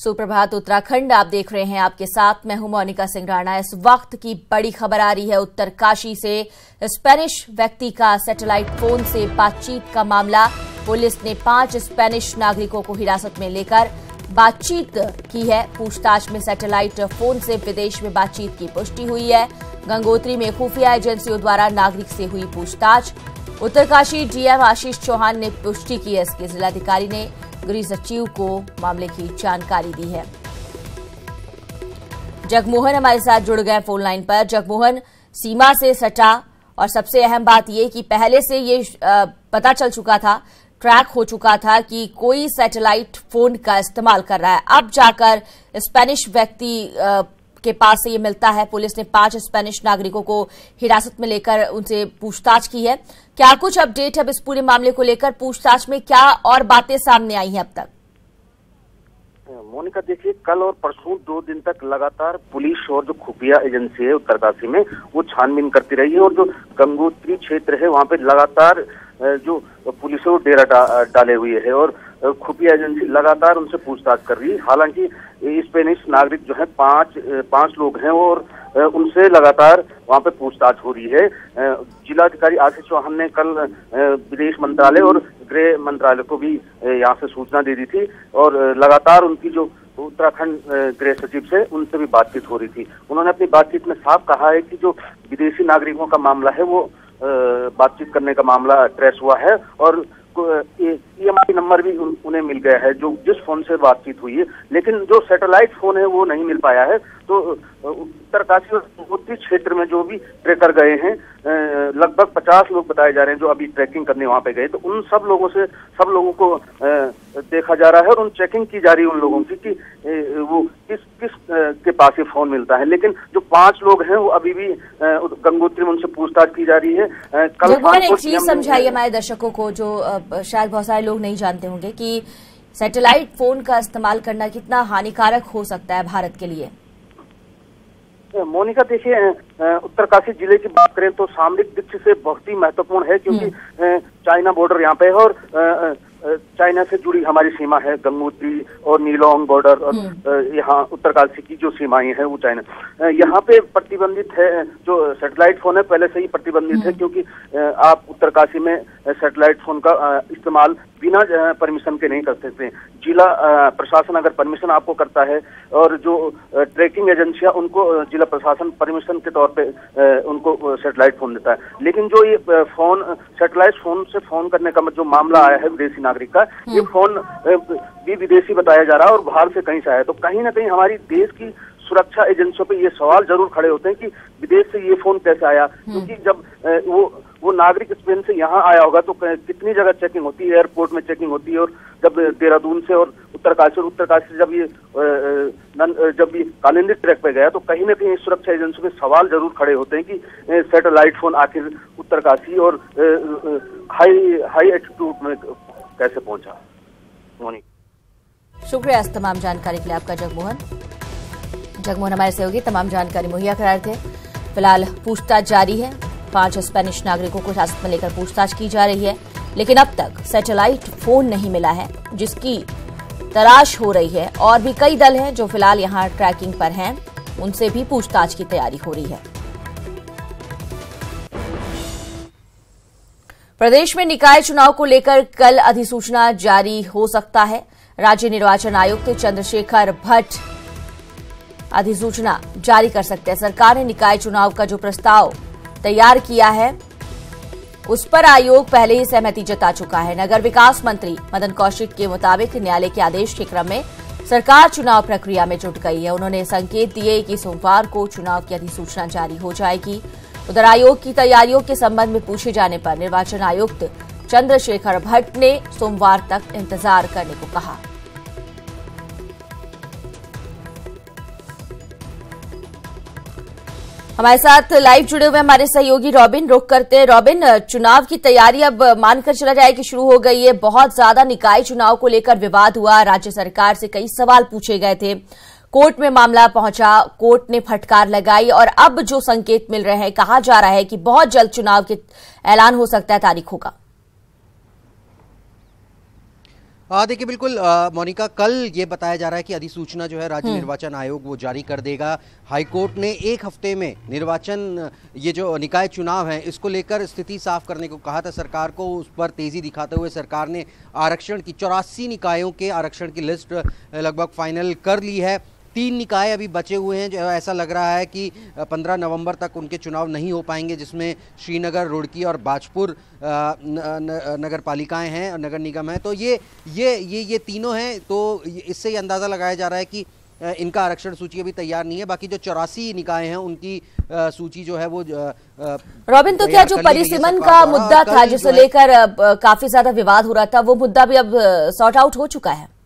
सुप्रभात उत्तराखंड आप देख रहे हैं। आपके साथ मैं हूं मोनिका सिंह राणा। इस वक्त की बड़ी खबर आ रही है उत्तरकाशी से। स्पेनिश व्यक्ति का सैटेलाइट फोन से बातचीत का मामला। पुलिस ने 5 स्पेनिश नागरिकों को हिरासत में लेकर बातचीत की है। पूछताछ में सैटेलाइट फोन से विदेश में बातचीत की पुष्टि हुई है। गंगोत्री में खुफिया एजेंसियों द्वारा नागरिक से हुई पूछताछ। उत्तरकाशी डीएम आशीष चौहान ने पुष्टि की है। इसके जिलाधिकारी ने गृह सचिव को मामले की जानकारी दी है। जगमोहन हमारे साथ जुड़ गए फोन लाइन पर। जगमोहन, सीमा से सटा और सबसे अहम बात यह कि पहले से ये पता चल चुका था, ट्रैक हो चुका था कि कोई सैटेलाइट फोन का इस्तेमाल कर रहा है। अब जाकर स्पेनिश व्यक्ति के पास से ये मिलता है। पुलिस ने 5 स्पेनिश नागरिकों को हिरासत में लेकर उनसे पूछताछ की है। क्या कुछ अपडेट है अब इस पूरे मामले को लेकर? पूछताछ में क्या और बातें सामने आई हैं अब तक? मोनिका, देखिए, कल और परसों 2 दिन तक लगातार पुलिस और जो खुफिया एजेंसी है उत्तरकाशी में वो छानबीन करती रही है और जो गंगोत्री क्षेत्र है वहां पे लगातार जो पुलिस है वो डेरा डाले हुए है और खुफिया एजेंसी लगातार उनसे पूछताछ कर रही है। हालांकि स्पेनिश नागरिक जो है 5 लोग हैं और उनसे लगातार वहां पे पूछताछ हो रही है। जिलाधिकारी आशीष चौहान ने कल विदेश मंत्रालय और गृह मंत्रालय को भी यहाँ से सूचना दे दी थी और लगातार उनकी जो उत्तराखंड गृह सचिव से उनसे भी बातचीत हो रही थी। उन्होंने अपनी बातचीत में साफ कहा है कि जो विदेशी नागरिकों का मामला है वो बातचीत करने का मामला ट्रेस हुआ है और EMI नंबर भी उन्हें मिल गया है जो जिस फोन से बातचीत हुई है, लेकिन जो सैटेलाइट फोन है वो नहीं मिल पाया है। तो उत्तरकाशी और गंगोत्री क्षेत्र में जो भी ट्रेकर गए हैं, लगभग 50 लोग बताए जा रहे हैं जो अभी ट्रैकिंग करने वहां पे गए। तो उन सब लोगों को देखा जा रहा है और उन चेकिंग की जा रही है उन लोगों की कि वो किस के पास ये फोन मिलता है। लेकिन जो 5 लोग हैं वो अभी भी गंगोत्री में उनसे पूछताछ की जा रही है। कल एक चीज समझाइए हमारे दर्शकों को जो शायद बहुत सारे लोग नहीं जानते होंगे कि सैटेलाइट फोन का इस्तेमाल करना कितना हानिकारक हो सकता है भारत के लिए। मोनिका, देखिए, उत्तरकाशी जिले की बात करें तो सामरिक दृष्टि से बहुत ही महत्वपूर्ण है क्योंकि चाइना बॉर्डर यहाँ पे है और चाइना से जुड़ी हमारी सीमा है। गंगोत्री और नीलोंग बॉर्डर और यहाँ उत्तरकाशी की जो सीमाएं हैं वो चाइना। यहाँ पे प्रतिबंधित है जो सैटेलाइट फोन है, पहले से ही प्रतिबंधित है क्योंकि आप उत्तरकाशी में सैटेलाइट फोन का इस्तेमाल बिना परमिशन के नहीं कर सकते। जिला प्रशासन अगर परमिशन आपको करता है और जो ट्रैकिंग एजेंसियां उनको जिला प्रशासन परमिशन के तौर पे उनको सैटेलाइट फोन देता है। लेकिन जो ये सैटेलाइट फोन से फोन करने का जो मामला आया है विदेशी नागरिक का, ये फोन भी विदेशी बताया जा रहा है और बाहर से कहीं से आया। तो कहीं ना कहीं हमारी देश की सुरक्षा एजेंसियों पे ये सवाल जरूर खड़े होते हैं कि विदेश से ये फोन कैसे आया, क्योंकि जब वो नागरिक स्पेन से यहाँ आया होगा तो कितनी जगह चेकिंग होती है, एयरपोर्ट में चेकिंग होती है और जब देहरादून से और उत्तरकाशी जब ये कालिंदी ट्रैक पे गया तो कहीं ना कहीं सुरक्षा एजेंसियों पे सवाल जरूर खड़े होते हैं कि सैटेलाइट फोन आखिर उत्तरकाशी और हाई एल्टीट्यूड में कैसे पहुंचा। शुक्रिया इस तमाम जानकारी के लिए आपका जगमोहन हमारे सहयोगी तमाम जानकारी मुहैया करा रहे थे। फिलहाल पूछताछ जारी है। 5 स्पेनिश नागरिकों को हिरासत में लेकर पूछताछ की जा रही है, लेकिन अब तक सैटेलाइट फोन नहीं मिला है जिसकी तलाश हो रही है। और भी कई दल हैं जो फिलहाल यहां ट्रैकिंग पर हैं, उनसे भी पूछताछ की तैयारी हो रही है। प्रदेश में निकाय चुनाव को लेकर कल अधिसूचना जारी हो सकता है। राज्य निर्वाचन आयुक्त चंद्रशेखर भट्ट अधिसूचना जारी कर सकते हैं। सरकार ने निकाय चुनाव का जो प्रस्ताव तैयार किया है उस पर आयोग पहले ही सहमति जता चुका है। नगर विकास मंत्री मदन कौशिक के मुताबिक न्यायालय के आदेश के क्रम में सरकार चुनाव प्रक्रिया में जुट गई है। उन्होंने संकेत दिए कि सोमवार को चुनाव की अधिसूचना जारी हो जाएगी। उधर आयोग की तैयारियों के संबंध में पूछे जाने पर निर्वाचन आयुक्त चंद्रशेखर भट्ट ने सोमवार तक इंतजार करने को कहा। हमारे साथ लाइव जुड़े हुए हमारे सहयोगी रॉबिन, रुक करते हैं। रॉबिन, चुनाव की तैयारी अब मानकर चला जाए कि शुरू हो गई है। बहुत ज्यादा निकाय चुनाव को लेकर विवाद हुआ, राज्य सरकार से कई सवाल पूछे गए थे, कोर्ट में मामला पहुंचा, कोर्ट ने फटकार लगाई और अब जो संकेत मिल रहे हैं, कहा जा रहा है कि बहुत जल्द चुनाव के ऐलान हो सकता है, तारीखों का। देखिए बिल्कुल मोनिका, कल ये बताया जा रहा है कि अधिसूचना जो है राज्य निर्वाचन आयोग वो जारी कर देगा। हाईकोर्ट ने एक हफ्ते में निर्वाचन ये जो निकाय चुनाव है इसको लेकर स्थिति साफ करने को कहा था सरकार को। उस पर तेजी दिखाते हुए सरकार ने आरक्षण की 84 निकायों के आरक्षण की लिस्ट लगभग फाइनल कर ली है। 3 निकाय अभी बचे हुए हैं, जो ऐसा लग रहा है कि 15 नवंबर तक उनके चुनाव नहीं हो पाएंगे, जिसमें श्रीनगर, रुड़की और बाजपुर नगर पालिकाएं हैं और नगर निगम है। तो ये तीनों हैं। तो इससे ये अंदाज़ा लगाया जा रहा है कि इनका आरक्षण सूची अभी तैयार नहीं है। बाकी जो 84 निकाय हैं उनकी सूची जो है वो रॉबिन, तो क्या जो परिसीमन का मुद्दा था जिसे लेकर काफी ज्यादा विवाद हो रहा था, वो मुद्दा भी अब सॉर्ट आउट हो चुका है?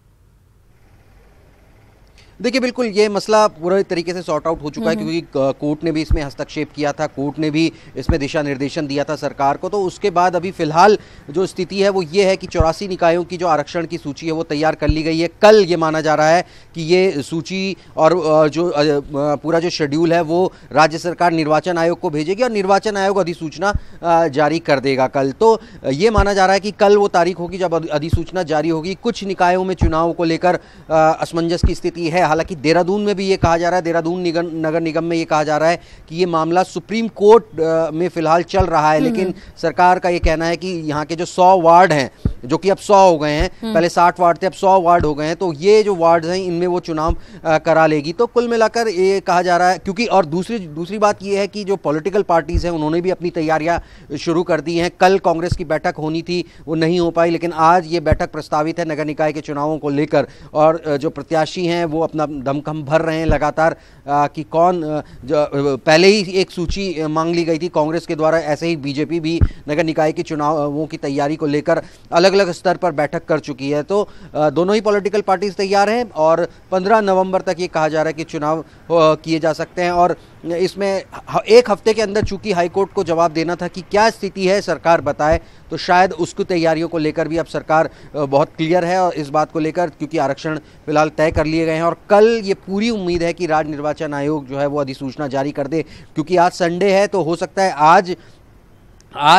देखिए बिल्कुल ये मसला पूरे तरीके से सॉर्ट आउट हो चुका है, क्योंकि कोर्ट ने भी इसमें हस्तक्षेप किया था, कोर्ट ने भी इसमें दिशा निर्देशन दिया था सरकार को। तो उसके बाद अभी फिलहाल जो स्थिति है वो ये है कि 84 निकायों की जो आरक्षण की सूची है वो तैयार कर ली गई है। कल ये माना जा रहा है कि ये सूची और जो पूरा जो शेड्यूल है वो राज्य सरकार निर्वाचन आयोग को भेजेगी और निर्वाचन आयोग अधिसूचना जारी कर देगा कल। तो ये माना जा रहा है कि कल वो तारीख होगी जब अधिसूचना जारी होगी। कुछ निकायों में चुनाव को लेकर असमंजस की स्थिति है। हालांकि देहरादून में भी ये कहा जा रहा है, देहरादून नगर निगम में ये कहा जा रहा है कि ये मामला सुप्रीम कोर्ट में फिलहाल चल रहा है, लेकिन सरकार का ये कहना है कि यहाँ के जो 100 वार्ड हैं, जो कि अब 100 हो गए हैं, पहले 60 वार्ड थे, अब 100 वार्ड हो गए हैं, तो ये जो वार्ड हैं इनमें वो चुनाव करा लेगी। तो कुल मिलाकर ये कहा जा रहा है, क्योंकि और दूसरी बात ये है कि जो पॉलिटिकल पार्टीज हैं उन्होंने भी अपनी तैयारियां शुरू कर दी हैं। कल कांग्रेस की बैठक होनी थी, वो नहीं हो पाई, लेकिन आज ये बैठक प्रस्तावित है नगर निकाय के चुनावों को लेकर। और जो प्रत्याशी हैं वो अपना दमखम भर रहे हैं लगातार कि कौन, पहले ही एक सूची मांग ली गई थी कांग्रेस के द्वारा, ऐसे ही बीजेपी भी नगर निकाय के चुनावों की तैयारी को लेकर अलग अलग स्तर पर बैठक कर चुकी है। तो दोनों ही पॉलिटिकल पार्टीज तैयार हैं और 15 नवंबर तक ये कहा जा रहा है कि चुनाव किए जा सकते हैं। और इसमें एक हफ्ते के अंदर चूंकि हाईकोर्ट को जवाब देना था कि क्या स्थिति है सरकार बताए, तो शायद उसकी तैयारियों को लेकर भी अब सरकार बहुत क्लियर है और इस बात को लेकर, क्योंकि आरक्षण फिलहाल तय कर लिए गए हैं। और कल ये पूरी उम्मीद है कि राज्य निर्वाचन आयोग जो है वो अधिसूचना जारी कर दे, क्योंकि आज संडे है, तो हो सकता है आज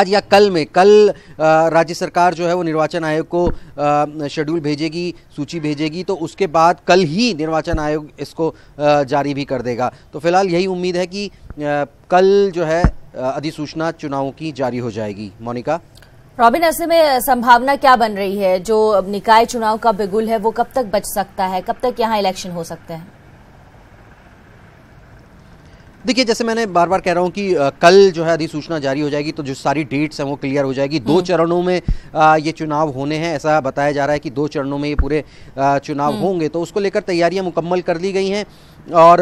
या कल राज्य सरकार जो है वो निर्वाचन आयोग को शेड्यूल भेजेगी, सूची भेजेगी, तो उसके बाद कल ही निर्वाचन आयोग इसको जारी भी कर देगा। तो फिलहाल यही उम्मीद है कि कल जो है अधिसूचना चुनावों की जारी हो जाएगी। मोनिका। रॉबिन, ऐसे में संभावना क्या बन रही है? जो निकाय चुनाव का बिगुल है वो कब तक बच सकता है? कब तक यहाँ इलेक्शन हो सकते हैं? देखिए, जैसे मैंने बार बार कह रहा हूँ कि कल जो है अधिसूचना जारी हो जाएगी, तो जो सारी डेट्स हैं वो क्लियर हो जाएगी। 2 चरणों में ये चुनाव होने हैं, ऐसा बताया जा रहा है कि 2 चरणों में ये पूरे चुनाव होंगे। तो उसको लेकर तैयारियां मुकम्मल कर ली गई हैं। और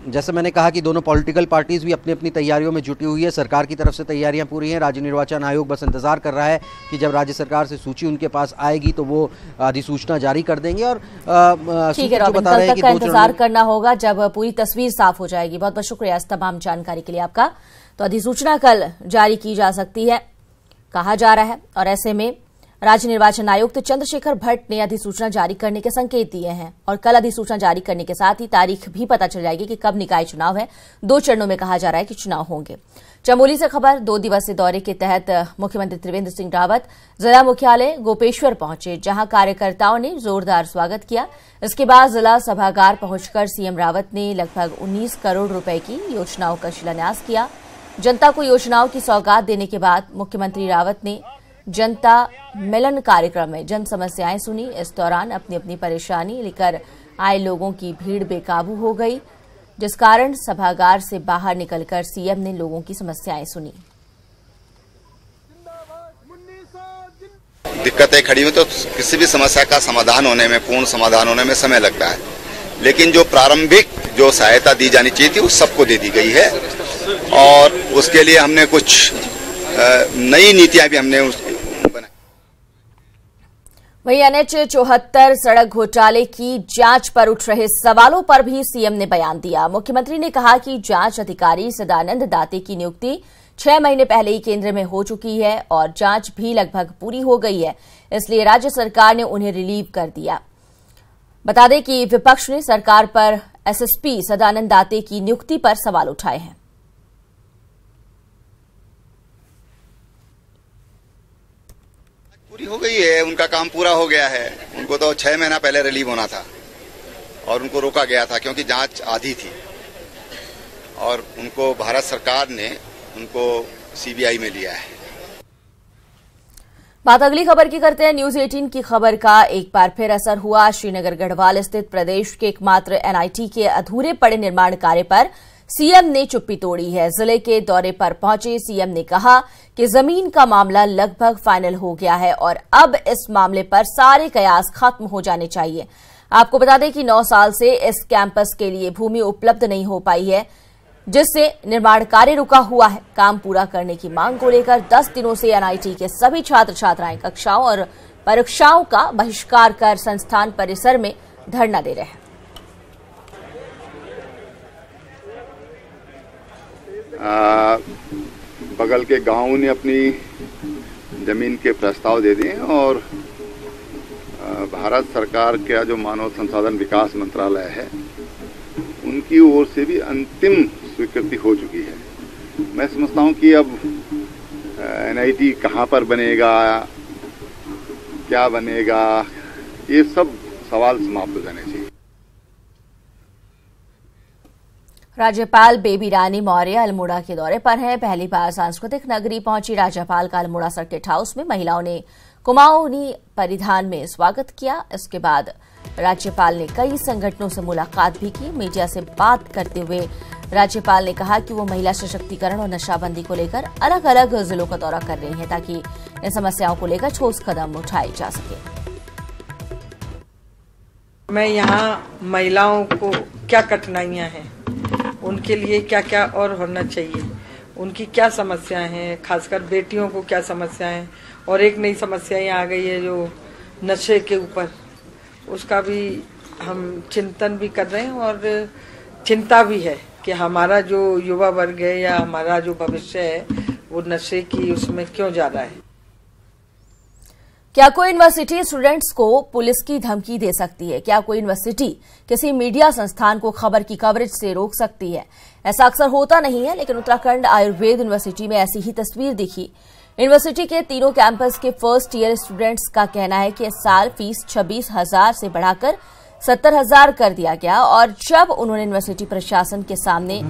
जैसे मैंने कहा कि दोनों पॉलिटिकल पार्टीज भी अपनी अपनी तैयारियों में जुटी हुई है। सरकार की तरफ से तैयारियां पूरी हैं। राज्य निर्वाचन आयोग बस इंतजार कर रहा है कि जब राज्य सरकार से सूची उनके पास आएगी तो वो अधिसूचना जारी कर देंगे। और ठीक है रॉबिन, कल तक का इंतजार करना होगा जब पूरी तस्वीर साफ हो जाएगी। बहुत बहुत शुक्रिया इस तमाम जानकारी के लिए आपका। तो अधिसूचना कल जारी की जा सकती है कहा जा रहा है, और ऐसे में राज्य निर्वाचन आयुक्त चंद्रशेखर भट्ट ने अधिसूचना जारी करने के संकेत दिए हैं। और कल अधिसूचना जारी करने के साथ ही तारीख भी पता चल जाएगी कि कब निकाय चुनाव है। 2 चरणों में कहा जा रहा है कि चुनाव होंगे। चमोली से खबर, 2 दिवसीय दौरे के तहत मुख्यमंत्री त्रिवेंद्र सिंह रावत जिला मुख्यालय गोपेश्वर पहुंचे, जहां कार्यकर्ताओं ने जोरदार स्वागत किया। इसके बाद जिला सभागार पहुंचकर सीएम रावत ने लगभग 19 करोड़ रुपए की योजनाओं का शिलान्यास किया। जनता को योजनाओं की सौगात देने के बाद मुख्यमंत्री रावत ने जनता मिलन कार्यक्रम में जन समस्याएं सुनी। इस दौरान अपनी अपनी परेशानी लेकर आए लोगों की भीड़ बेकाबू हो गई, जिस कारण सभागार से बाहर निकलकर सीएम ने लोगों की समस्याएं सुनी। दिक्कतें खड़ी हुई तो किसी भी समस्या का समाधान होने में, पूर्ण समाधान होने में समय लगता है, लेकिन जो प्रारंभिक जो सहायता दी जानी चाहिए थी वो सबको दे दी गई है। और उसके लिए हमने कुछ नई नीतियां भी हमने बनाई। वहीं NH 74 सड़क घोटाले की जांच पर उठ रहे सवालों पर भी सीएम ने बयान दिया। मुख्यमंत्री ने कहा कि जांच अधिकारी सदानंद दाते की नियुक्ति 6 महीने पहले ही केंद्र में हो चुकी है और जांच भी लगभग पूरी हो गई है, इसलिए राज्य सरकार ने उन्हें रिलीव कर दिया। बता दें कि विपक्ष ने सरकार पर SSP सदानंद दाते की नियुक्ति पर सवाल उठाए हैं। पूरी हो गई है, उनका काम पूरा हो गया है। उनको तो 6 महीना पहले रिलीव होना था और उनको रोका गया था क्योंकि जांच आधी थी और उनको भारत सरकार ने उनको सीबीआई में लिया है। बात अगली खबर की करते हैं। न्यूज 18 की खबर का एक बार फिर असर हुआ। श्रीनगर गढ़वाल स्थित प्रदेश के एकमात्र एनआईटी के अधूरे पड़े निर्माण कार्य पर सीएम ने चुप्पी तोड़ी है। जिले के दौरे पर पहुंचे सीएम ने कहा कि जमीन का मामला लगभग फाइनल हो गया है और अब इस मामले पर सारे कयास खत्म हो जाने चाहिए। आपको बता दें कि 9 साल से इस कैंपस के लिए भूमि उपलब्ध नहीं हो पाई है, जिससे निर्माण कार्य रुका हुआ है। काम पूरा करने की मांग को लेकर 10 दिनों से एनआईटी के सभी छात्र छात्राएं कक्षाओं और परीक्षाओं का बहिष्कार कर संस्थान परिसर में धरना दे रहे हैं। बगल के गांव ने अपनी जमीन के प्रस्ताव दे दिए और भारत सरकार का जो मानव संसाधन विकास मंत्रालय है उनकी ओर से भी अंतिम स्वीकृति हो चुकी है। मैं समझता हूं कि अब एनआईटी कहां पर बनेगा, क्या बनेगा, ये सब सवाल समाप्त हो जाने चाहिए। राज्यपाल बेबी रानी मौर्य अल्मोड़ा के दौरे पर हैं। पहली बार सांस्कृतिक नगरी पहुंची राज्यपाल का अल्मोड़ा सर्किट हाउस में महिलाओं ने कुमाऊनी परिधान में स्वागत किया। इसके बाद राज्यपाल ने कई संगठनों से मुलाकात भी की। मीडिया से बात करते हुए राज्यपाल ने कहा कि वो महिला सशक्तिकरण और नशाबंदी को लेकर अलग अलग जिलों का दौरा कर रही हैं ताकि इन समस्याओं को लेकर ठोस कदम उठाए जा सके। मैं यहाँ महिलाओं को क्या कठिनाइयाँ हैं, उनके लिए क्या क्या और होना चाहिए, उनकी क्या समस्याएं हैं, खासकर बेटियों को क्या समस्याएं हैं, और एक नई समस्या यहाँ आ गई है जो नशे के ऊपर, उसका भी हम चिंतन भी कर रहे हैं और चिंता भी है कि हमारा जो युवा वर्ग है या हमारा जो भविष्य है वो नशे की उसमें क्यों जा रहा है। क्या कोई यूनिवर्सिटी स्टूडेंट्स को पुलिस की धमकी दे सकती है? क्या कोई यूनिवर्सिटी किसी मीडिया संस्थान को खबर की कवरेज से रोक सकती है? ऐसा अक्सर होता नहीं है, लेकिन उत्तराखंड आयुर्वेद यूनिवर्सिटी में ऐसी ही तस्वीर दिखी। यूनिवर्सिटी के तीनों कैंपस के फर्स्ट ईयर स्टूडेंट्स का कहना है कि इस साल फीस 26,000 से बढ़ाकर 70,000 कर दिया गया और जब उन्होंने यूनिवर्सिटी प्रशासन के सामने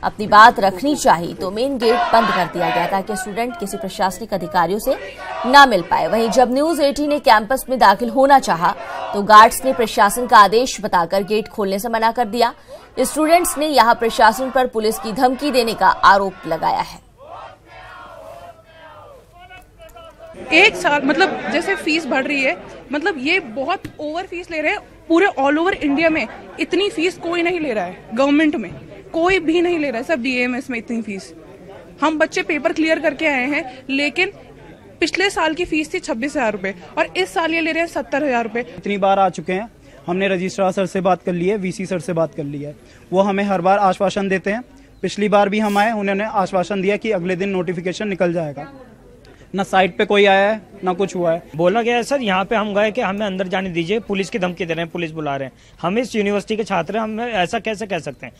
अपनी बात रखनी चाहिए तो मेन गेट बंद कर दिया गया ताकि स्टूडेंट किसी प्रशासनिक अधिकारियों से न मिल पाए। वहीं जब न्यूज 18 ने कैंपस में दाखिल होना चाहा तो गार्ड्स ने प्रशासन का आदेश बताकर गेट खोलने से मना कर दिया। स्टूडेंट्स ने यहां प्रशासन पर पुलिस की धमकी देने का आरोप लगाया है। एक साल मतलब जैसे फीस बढ़ रही है, मतलब ये बहुत ओवर फीस ले रहे हैं। पूरे ऑल ओवर इंडिया में इतनी फीस कोई नहीं ले रहा है, गवर्नमेंट में कोई भी नहीं ले रहा है, सब डीएमएस में इतनी फीस। हम बच्चे पेपर क्लियर करके आए हैं, लेकिन पिछले साल की फीस थी 26,000 रुपए और इस साल ये ले रहे हैं 70,000 रुपए। इतनी बार आ चुके हैं, हमने रजिस्ट्रार सर से बात कर ली है, वीसी सर से बात कर ली है, वो हमें हर बार आश्वासन देते हैं। पिछली बार भी हम आए, उन्होंने आश्वासन दिया कि अगले दिन नोटिफिकेशन निकल जाएगा। ना साइट पे कोई आया है ना कुछ हुआ है। बोला गया है सर, यहाँ पे हम गए कि हमें अंदर जाने दीजिए, पुलिस की धमकी दे रहे हैं, पुलिस बुला रहे हैं। हम इस यूनिवर्सिटी के छात्र हैं, हम ऐसा कैसे कह सकते हैं?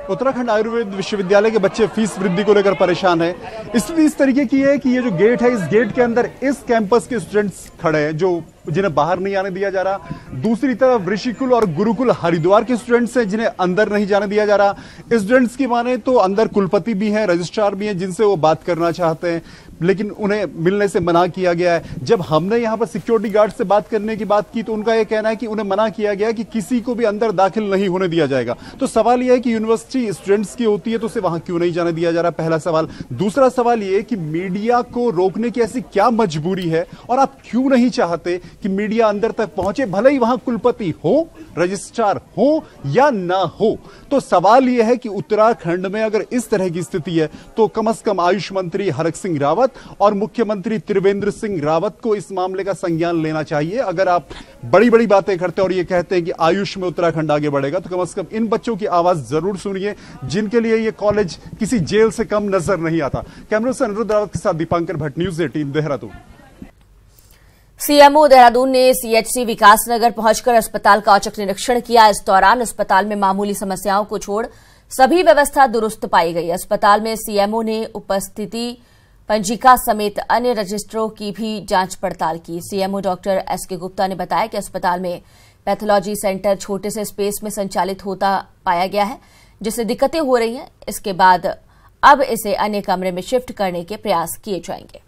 उत्तराखंड आयुर्वेद विश्वविद्यालय के बच्चे फीस वृद्धि को लेकर परेशान है। स्थिति इस तरीके की है कि ये जो गेट है, इस गेट के अंदर इस कैंपस के स्टूडेंट्स खड़े हैं जो जिन्हें बाहर नहीं आने दिया जा रहा। दूसरी तरफ ऋषिकुल और गुरुकुल हरिद्वार के स्टूडेंट्स हैं जिन्हें अंदर नहीं जाने दिया जा रहा। स्टूडेंट्स की माने तो अंदर कुलपति भी हैं, रजिस्ट्रार भी हैं जिनसे वो बात करना चाहते हैं, लेकिन उन्हें मिलने से मना किया गया है। जब हमने यहाँ पर सिक्योरिटी गार्ड से बात करने की बात की तो उनका यह कहना है कि उन्हें मना किया गया कि किसी को भी अंदर दाखिल नहीं होने दिया जाएगा। तो सवाल यह है कि यूनिवर्सिटी स्टूडेंट्स की होती है तो उसे वहां क्यों नहीं जाने दिया जा रहा, पहला सवाल। दूसरा सवाल यह कि मीडिया को रोकने की ऐसी क्या मजबूरी है और आप क्यों नहीं चाहते कि मीडिया अंदर तक पहुंचे, भले ही वहां कुलपति हो, रजिस्ट्रार हो या ना हो। तो सवाल यह है कि उत्तराखंड में अगर इस तरह की स्थिति है तो कम से कम आयुष मंत्री हरक सिंह रावत और मुख्यमंत्री त्रिवेंद्र सिंह रावत को इस मामले का संज्ञान लेना चाहिए। अगर आप बड़ी बड़ी बातें करते हैं और ये कहते हैं कि आयुष में उत्तराखंड आगे बढ़ेगा तो कम से कम इन बच्चों की आवाज जरूर सुनिए जिनके लिए ये कॉलेज किसी जेल से कम नजर नहीं आता। कैमरा से अनुरुद्ध रावत के साथ दीपांकर भट्ट, न्यूज 18 देहरादून। सीएमओ देहरादून ने सीएचसी विकासनगर पहुंचकर अस्पताल का औचक निरीक्षण किया। इस दौरान अस्पताल में मामूली समस्याओं को छोड़ सभी व्यवस्था दुरुस्त पाई गई। अस्पताल में सीएमओ ने उपस्थिति पंजिका समेत अन्य रजिस्टरों की भी जांच पड़ताल की। सीएमओ डॉक्टर एसके गुप्ता ने बताया कि अस्पताल में पैथोलॉजी सेंटर छोटे से स्पेस में संचालित होता पाया गया है, जिससे दिक्कतें हो रही हैं। इसके बाद अब इसे अन्य कमरे में शिफ्ट करने के प्रयास किए जाएंगे।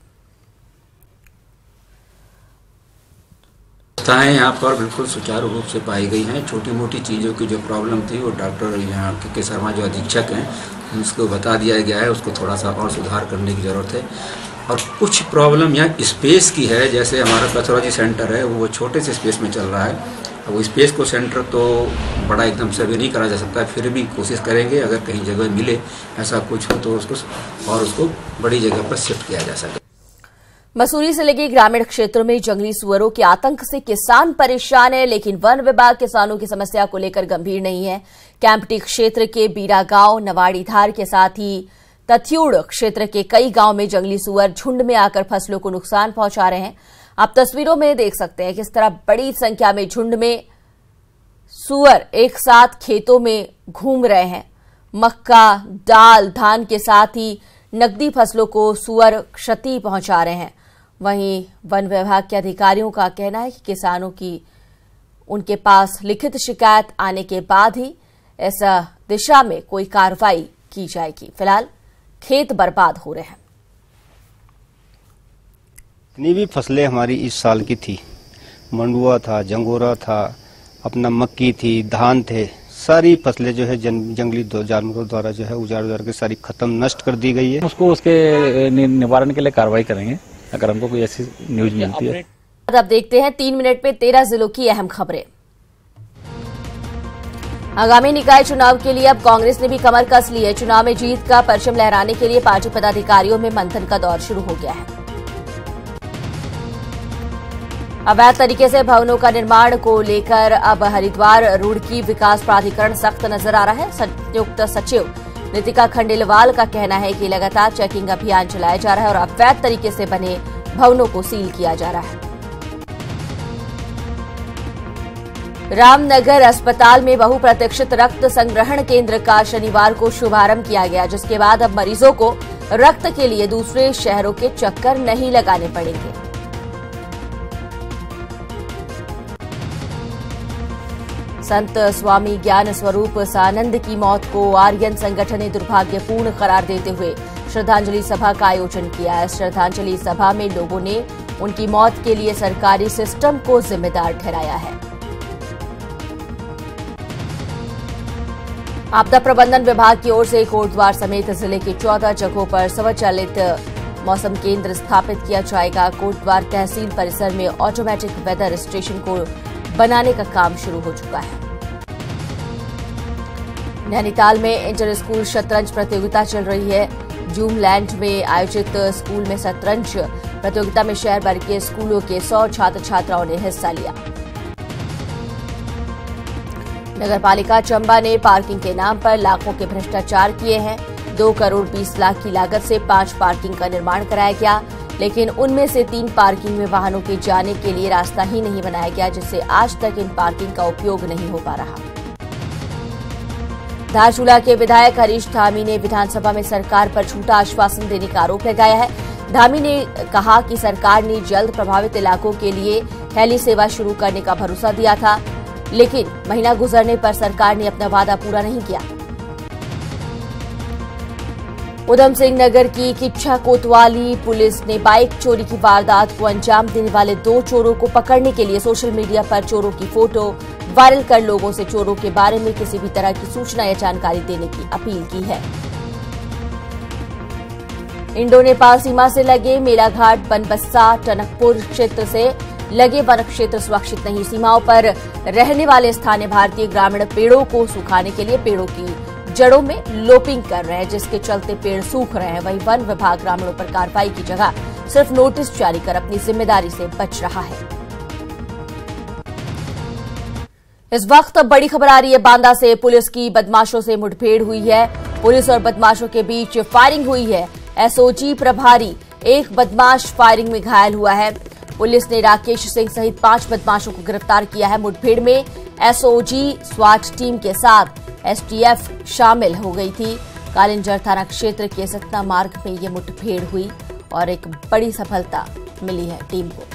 व्यवस्थाएं यहाँ पर बिल्कुल सुचारू रूप से पाई गई हैं। छोटी मोटी चीज़ों की जो प्रॉब्लम थी वो डॉक्टर यहाँ के शर्मा जो अधीक्षक हैं उसको बता दिया गया है, उसको थोड़ा सा और सुधार करने की ज़रूरत है। और कुछ प्रॉब्लम यहाँ स्पेस की है, जैसे हमारा पैथोलॉजी सेंटर है वो छोटे से स्पेस में चल रहा है। वो स्पेस को सेंटर तो बड़ा एकदम से भी नहीं करा जा सकता, फिर भी कोशिश करेंगे अगर कहीं जगह मिले ऐसा कुछ हो तो उसको बड़ी जगह पर शिफ्ट किया जा सके। मसूरी से लगे ग्रामीण क्षेत्रों में जंगली सुअरों के आतंक से किसान परेशान है, लेकिन वन विभाग किसानों की समस्या को लेकर गंभीर नहीं है। कैंपटी क्षेत्र के बीरा गांव, नवाड़ीधार के साथ ही तथ्यूड़ क्षेत्र के कई गांव में जंगली सुअर झुंड में आकर फसलों को नुकसान पहुंचा रहे हैं। आप तस्वीरों में देख सकते हैं किस तरह बड़ी संख्या में झुंड में सुअर एक साथ खेतों में घूम रहे हैं। मक्का, दाल, धान के साथ ही नकदी फसलों को सुअर क्षति पहुंचा रहे हैं। वहीं वन विभाग के अधिकारियों का कहना है कि किसानों की उनके पास लिखित शिकायत आने के बाद ही इस दिशा में कोई कार्रवाई की जाएगी। फिलहाल खेत बर्बाद हो रहे हैं। जितनी भी फसलें हमारी इस साल की थी, मंडुआ था, जंगोरा था, अपना मक्की थी, धान थे, सारी फसलें जो है जंगली जानवरों द्वारा जो है उजाड़ के सारी खत्म नष्ट कर दी गई है। उसको उसके निवारण के लिए कार्रवाई करेंगे अगर हमको कोई ऐसी न्यूज मिलती है। अब देखते हैं 3 मिनट में 13 जिलों की अहम खबरें। आगामी निकाय चुनाव के लिए अब कांग्रेस ने भी कमर कस ली है। चुनाव में जीत का परचम लहराने के लिए पार्टी पदाधिकारियों में मंथन का दौर शुरू हो गया है। अवैध तरीके से भवनों का निर्माण को लेकर अब हरिद्वार रुड़की विकास प्राधिकरण सख्त नजर आ रहा है। संयुक्त सचिव नितिका खंडेलवाल का कहना है कि लगातार चेकिंग अभियान चलाया जा रहा है और अवैध तरीके से बने भवनों को सील किया जा रहा है। रामनगर अस्पताल में बहुप्रतीक्षित रक्त संग्रहण केंद्र का शनिवार को शुभारंभ किया गया, जिसके बाद अब मरीजों को रक्त के लिए दूसरे शहरों के चक्कर नहीं लगाने पड़ेंगे। संत स्वामी ज्ञान स्वरूप सानंद की मौत को आर्यन संगठन ने दुर्भाग्यपूर्ण करार देते हुए श्रद्धांजलि सभा का आयोजन किया है। श्रद्धांजलि सभा में लोगों ने उनकी मौत के लिए सरकारी सिस्टम को जिम्मेदार ठहराया है। आपदा प्रबंधन विभाग की ओर से कोटद्वार समेत जिले के 14 जगहों पर स्वचालित मौसम केंद्र स्थापित किया जाएगा। कोटद्वार तहसील परिसर में ऑटोमेटिक वेदर स्टेशन को बनाने का काम शुरू हो चुका है। नैनीताल में इंटर स्कूल शतरंज प्रतियोगिता चल रही है। जूमलैंड में आयोजित स्कूल में शतरंज प्रतियोगिता में शहर भर के स्कूलों के 100 छात्र छात्राओं ने हिस्सा लिया। नगरपालिका चंबा ने पार्किंग के नाम पर लाखों के भ्रष्टाचार किए हैं। 2 करोड़ 20 लाख की लागत से 5 पार्किंग का निर्माण कराया गया, लेकिन उनमें से 3 पार्किंग में वाहनों के जाने के लिए रास्ता ही नहीं बनाया गया, जिससे आज तक इन पार्किंग का उपयोग नहीं हो पा रहा। धारचूला के विधायक हरीश धामी ने विधानसभा में सरकार पर झूठा आश्वासन देने का आरोप लगाया है। धामी ने कहा कि सरकार ने जल्द प्रभावित इलाकों के लिए हेली सेवा शुरू करने का भरोसा दिया था, लेकिन महीना गुजरने पर सरकार ने अपना वादा पूरा नहीं किया। उधम सिंह नगर की किच्छा कोतवाली पुलिस ने बाइक चोरी की वारदात को अंजाम देने वाले 2 चोरों को पकड़ने के लिए सोशल मीडिया पर चोरों की फोटो वायरल कर लोगों से चोरों के बारे में किसी भी तरह की सूचना या जानकारी देने की अपील की है। इंडो नेपाल सीमा से लगे मेलाघाट, बनबस्सा, टनकपुर क्षेत्र से लगे वन क्षेत्र सुरक्षित नहीं। सीमाओं पर रहने वाले स्थानीय भारतीय ग्रामीण पेड़ों को सुखाने के लिए पेड़ों की जड़ों में लोपिंग कर रहे हैं, जिसके चलते पेड़ सूख रहे हैं। वहीं वन विभाग ग्रामीणों पर कार्रवाई की जगह सिर्फ नोटिस जारी कर अपनी जिम्मेदारी से बच रहा है। इस वक्त बड़ी खबर आ रही है बांदा से। पुलिस की बदमाशों से मुठभेड़ हुई है। पुलिस और बदमाशों के बीच फायरिंग हुई है। एसओजी प्रभारी एक बदमाश फायरिंग में घायल हुआ है। पुलिस ने राकेश सिंह सहित 5 बदमाशों को गिरफ्तार किया है। मुठभेड़ में एसओजी स्वाट टीम के साथ एसटीएफ शामिल हो गई थी। कालिंजर थाना क्षेत्र के सतना मार्ग में ये मुठभेड़ हुई और एक बड़ी सफलता मिली है टीम को।